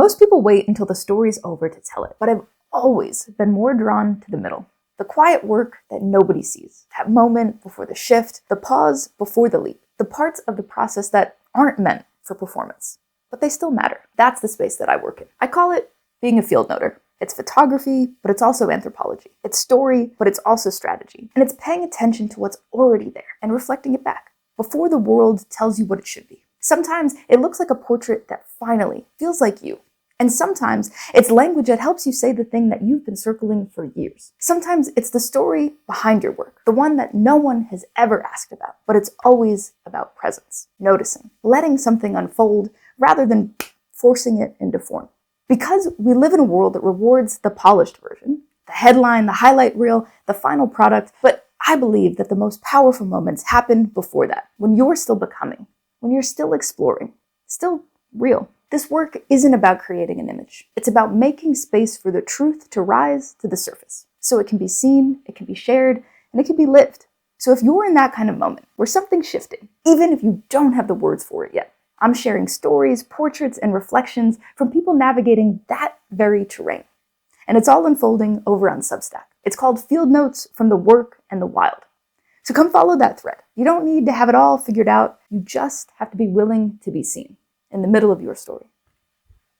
Most people wait until the story's over to tell it, but I've always been more drawn to the middle. The quiet work that nobody sees, that moment before the shift, the pause before the leap, the parts of the process that aren't meant for performance, but they still matter. That's the space that I work in. I call it being a field noter. It's photography, but it's also anthropology. It's story, but it's also strategy. And it's paying attention to what's already there and reflecting it back before the world tells you what it should be. Sometimes it looks like a portrait that finally feels like you. And sometimes it's language that helps you say the thing that you've been circling for years. Sometimes it's the story behind your work, the one that no one has ever asked about, but it's always about presence, noticing, letting something unfold rather than forcing it into form. Because we live in a world that rewards the polished version, the headline, the highlight reel, the final product, but I believe that the most powerful moments happen before that, when you're still becoming, when you're still exploring, still real. This work isn't about creating an image. It's about making space for the truth to rise to the surface, so it can be seen, it can be shared, and it can be lived. So if you're in that kind of moment where something's shifting, even if you don't have the words for it yet, I'm sharing stories, portraits, and reflections from people navigating that very terrain. And it's all unfolding over on Substack. It's called Field Notes from the Work and the Wild. So come follow that thread. You don't need to have it all figured out. You just have to be willing to be seen in the middle of your story.